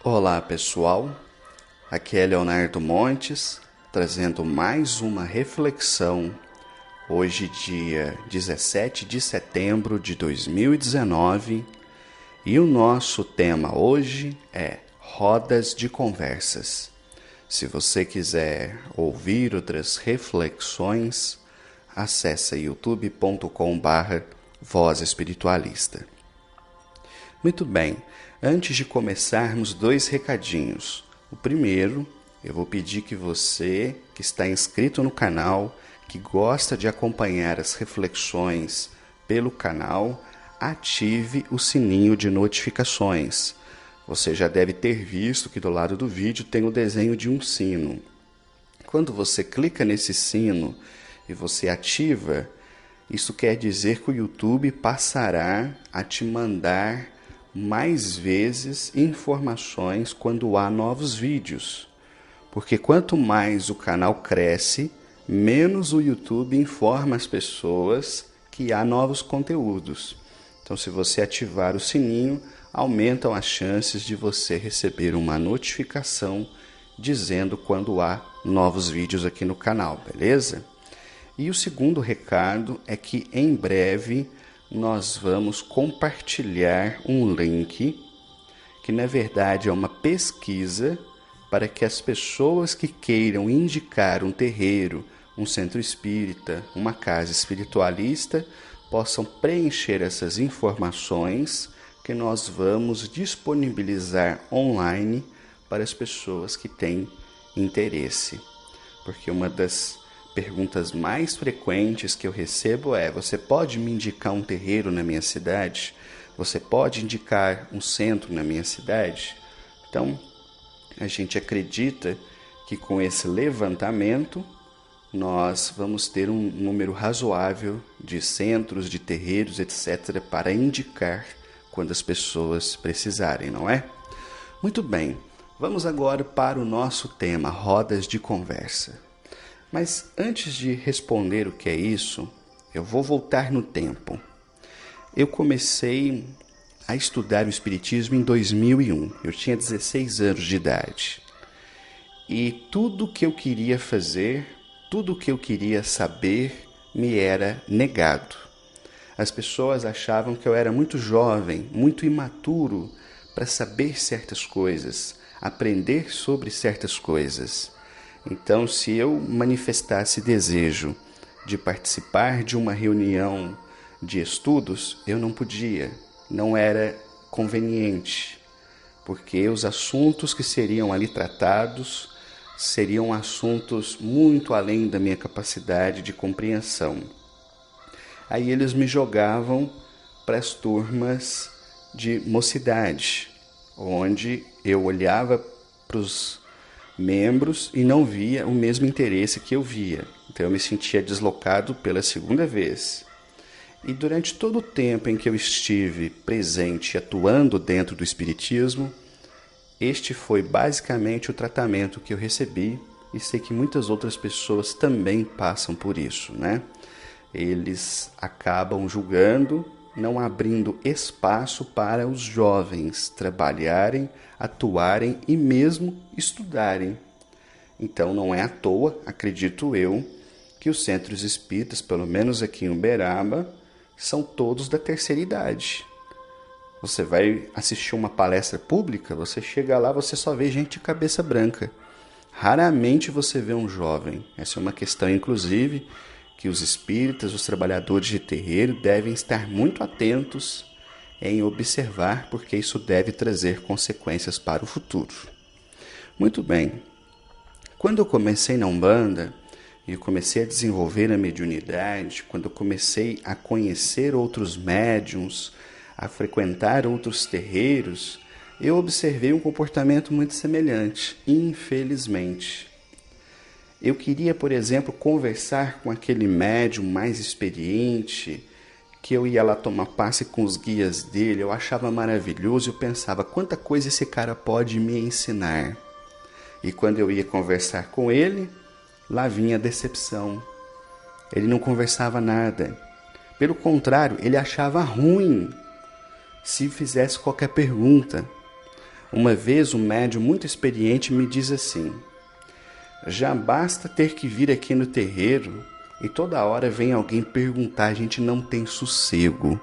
Olá pessoal, aqui é Leonardo Montes, trazendo mais uma reflexão, hoje dia 17 de setembro de 2019, e o nosso tema hoje é rodas de conversas. Se você quiser ouvir outras reflexões, acesse youtube.com/Voz Espiritualista. Muito bem, antes de começarmos, 2 recadinhos. O primeiro, eu vou pedir que você, que está inscrito no canal, que gosta de acompanhar as reflexões pelo canal, ative o sininho de notificações. Você já deve ter visto que do lado do vídeo tem o desenho de um sino. Quando você clica nesse sino e você ativa, isso quer dizer que o YouTube passará a te mandar mais vezes informações quando há novos vídeos. Porque quanto mais o canal cresce, menos o YouTube informa as pessoas que há novos conteúdos. Então, se você ativar o sininho, aumentam as chances de você receber uma notificação dizendo quando há novos vídeos aqui no canal, beleza? E o segundo recado é que em breve nós vamos compartilhar um link que na verdade é uma pesquisa para que as pessoas que queiram indicar um terreiro, um centro espírita, uma casa espiritualista possam preencher essas informações que nós vamos disponibilizar online para as pessoas que têm interesse. Porque uma das perguntas mais frequentes que eu recebo é: você pode me indicar um terreiro na minha cidade? Você pode indicar um centro na minha cidade? Então, a gente acredita que com esse levantamento nós vamos ter um número razoável de centros, de terreiros, etc., para indicar quando as pessoas precisarem, não é? Muito bem, vamos agora para o nosso tema, rodas de conversa. Mas antes de responder o que é isso, eu vou voltar no tempo. Eu comecei a estudar o Espiritismo em 2001. Eu tinha 16 anos de idade. E tudo o que eu queria fazer, tudo o que eu queria saber, me era negado. As pessoas achavam que eu era muito jovem, muito imaturo para saber certas coisas, aprender sobre certas coisas. Então, se eu manifestasse desejo de participar de uma reunião de estudos, eu não podia, não era conveniente, porque os assuntos que seriam ali tratados seriam assuntos muito além da minha capacidade de compreensão. Aí eles me jogavam para as turmas de mocidade, onde eu olhava para os membros e não via o mesmo interesse que eu via. Então eu me sentia deslocado pela segunda vez. E durante todo o tempo em que eu estive presente, atuando dentro do Espiritismo, este foi basicamente o tratamento que eu recebi, e sei que muitas outras pessoas também passam por isso, né? Eles acabam julgando, não abrindo espaço para os jovens trabalharem, atuarem e mesmo estudarem. Então não é à toa, acredito eu, que os centros espíritas, pelo menos aqui em Uberaba, são todos da terceira idade. Você vai assistir uma palestra pública, você chega lá, você só vê gente de cabeça branca. Raramente você vê um jovem. Essa é uma questão, inclusive, que os espíritas, os trabalhadores de terreiro devem estar muito atentos em observar, porque isso deve trazer consequências para o futuro. Muito bem. Quando eu comecei na Umbanda e comecei a desenvolver a mediunidade, quando eu comecei a conhecer outros médiuns, a frequentar outros terreiros, eu observei um comportamento muito semelhante, infelizmente. Eu queria, por exemplo, conversar com aquele médium mais experiente, que eu ia lá tomar passe com os guias dele, eu achava maravilhoso, eu pensava, quanta coisa esse cara pode me ensinar. E quando eu ia conversar com ele, lá vinha a decepção. Ele não conversava nada. Pelo contrário, ele achava ruim se fizesse qualquer pergunta. Uma vez um médium muito experiente me diz assim: já basta ter que vir aqui no terreiro e toda hora vem alguém perguntar, a gente não tem sossego.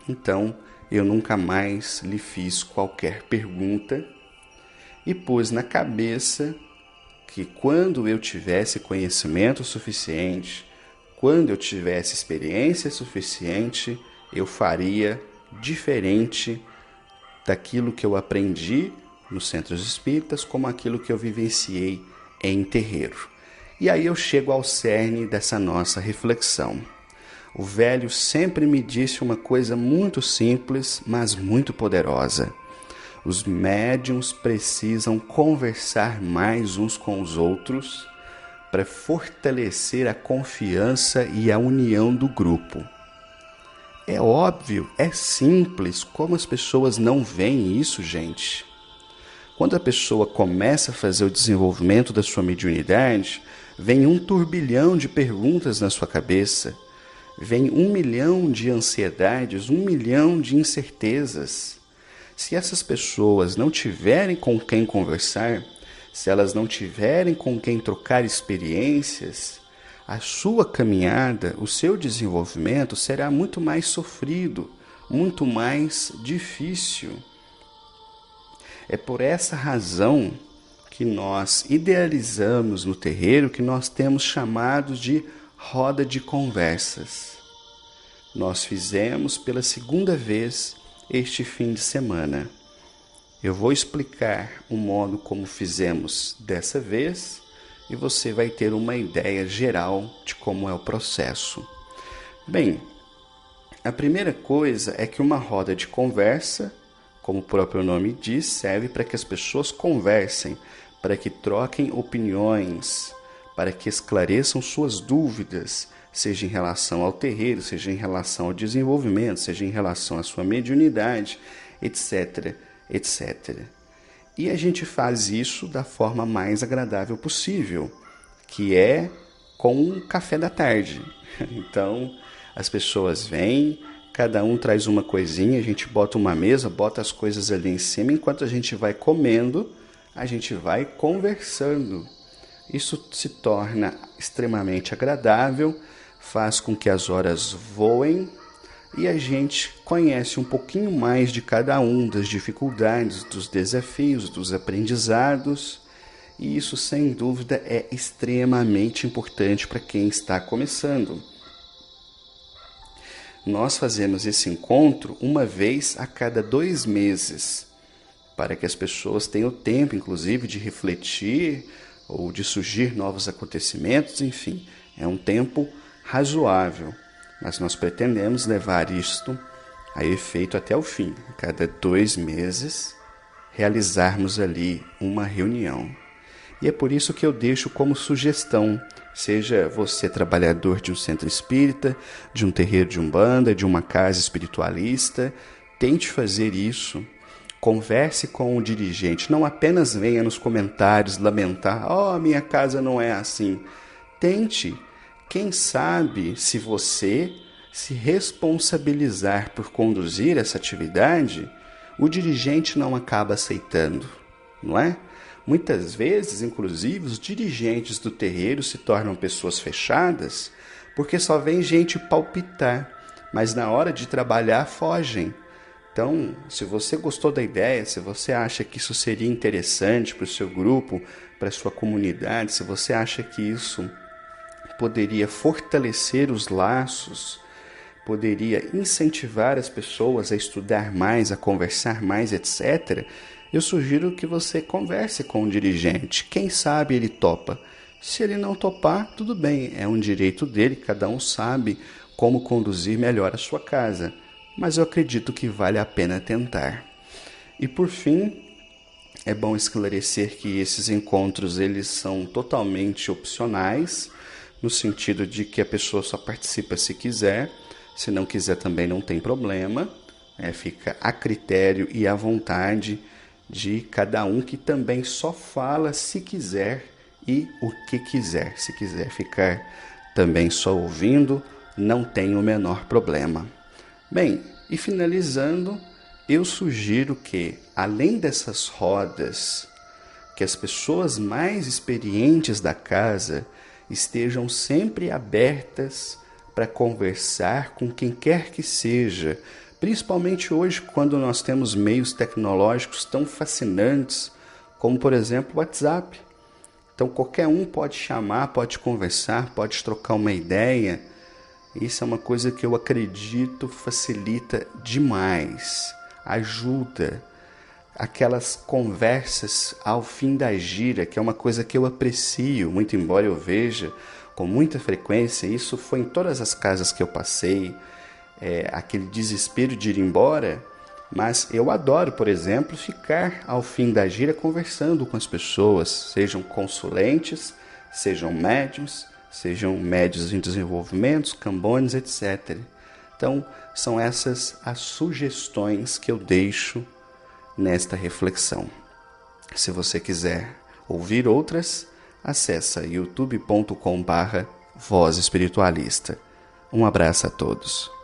Então eu nunca mais lhe fiz qualquer pergunta e pus na cabeça que quando eu tivesse conhecimento suficiente, quando eu tivesse experiência suficiente, eu faria diferente daquilo que eu aprendi nos centros espíritas, como aquilo que eu vivenciei em terreiro. E aí eu chego ao cerne dessa nossa reflexão. O velho sempre me disse uma coisa muito simples, mas muito poderosa. Os médiuns precisam conversar mais uns com os outros para fortalecer a confiança e a união do grupo. É óbvio, é simples, como as pessoas não veem isso, gente? Quando a pessoa começa a fazer o desenvolvimento da sua mediunidade, vem um turbilhão de perguntas na sua cabeça, vem 1 milhão de ansiedades, 1 milhão de incertezas. Se essas pessoas não tiverem com quem conversar, se elas não tiverem com quem trocar experiências, a sua caminhada, o seu desenvolvimento será muito mais sofrido, muito mais difícil. É por essa razão que nós idealizamos no terreiro que nós temos chamados de roda de conversas. Nós fizemos pela 2ª vez este fim de semana. Eu vou explicar o modo como fizemos dessa vez e você vai ter uma ideia geral de como é o processo. Bem, a primeira coisa é que uma roda de conversa, como o próprio nome diz, serve para que as pessoas conversem, para que troquem opiniões, para que esclareçam suas dúvidas, seja em relação ao terreiro, seja em relação ao desenvolvimento, seja em relação à sua mediunidade, etc, etc. E a gente faz isso da forma mais agradável possível, que é com um café da tarde. Então, as pessoas vêm, cada um traz uma coisinha, a gente bota uma mesa, bota as coisas ali em cima, enquanto a gente vai comendo, a gente vai conversando. Isso se torna extremamente agradável, faz com que as horas voem e a gente conhece um pouquinho mais de cada um, das dificuldades, dos desafios, dos aprendizados. E isso, sem dúvida, é extremamente importante para quem está começando. Nós fazemos esse encontro uma vez a cada 2 meses, para que as pessoas tenham tempo, inclusive, de refletir ou de surgir novos acontecimentos, enfim, é um tempo razoável, mas nós pretendemos levar isto a efeito até o fim, a cada 2 meses, realizarmos ali uma reunião. E é por isso que eu deixo como sugestão, seja você trabalhador de um centro espírita, de um terreiro de umbanda, de uma casa espiritualista, tente fazer isso. Converse com o dirigente, não apenas venha nos comentários lamentar, minha casa não é assim. Tente, quem sabe, se você se responsabilizar por conduzir essa atividade, o dirigente não acaba aceitando, não é? Muitas vezes, inclusive, os dirigentes do terreiro se tornam pessoas fechadas porque só vem gente palpitar, mas na hora de trabalhar fogem. Então, se você gostou da ideia, se você acha que isso seria interessante para o seu grupo, para a sua comunidade, se você acha que isso poderia fortalecer os laços, poderia incentivar as pessoas a estudar mais, a conversar mais, etc., eu sugiro que você converse com o dirigente. Quem sabe ele topa. Se ele não topar, tudo bem, é um direito dele, cada um sabe como conduzir melhor a sua casa. Mas eu acredito que vale a pena tentar. E por fim, é bom esclarecer que esses encontros eles são totalmente opcionais, no sentido de que a pessoa só participa se quiser, se não quiser também não tem problema, fica a critério e à vontade de cada um, que também só fala se quiser e o que quiser. Se quiser ficar também só ouvindo, não tem o menor problema. Bem, e finalizando, eu sugiro que, além dessas rodas, que as pessoas mais experientes da casa estejam sempre abertas para conversar com quem quer que seja, principalmente hoje, quando nós temos meios tecnológicos tão fascinantes, como, por exemplo, o WhatsApp. Então, qualquer um pode chamar, pode conversar, pode trocar uma ideia. Isso é uma coisa que eu acredito facilita demais, ajuda. Aquelas conversas ao fim da gira, que é uma coisa que eu aprecio, muito embora eu veja com muita frequência, isso foi em todas as casas que eu passei, aquele desespero de ir embora, mas eu adoro, por exemplo, ficar ao fim da gira conversando com as pessoas, sejam consulentes, sejam médiums em desenvolvimento, cambones, etc. Então, são essas as sugestões que eu deixo nesta reflexão. Se você quiser ouvir outras, acessa youtube.com/Voz Espiritualista. Um abraço a todos.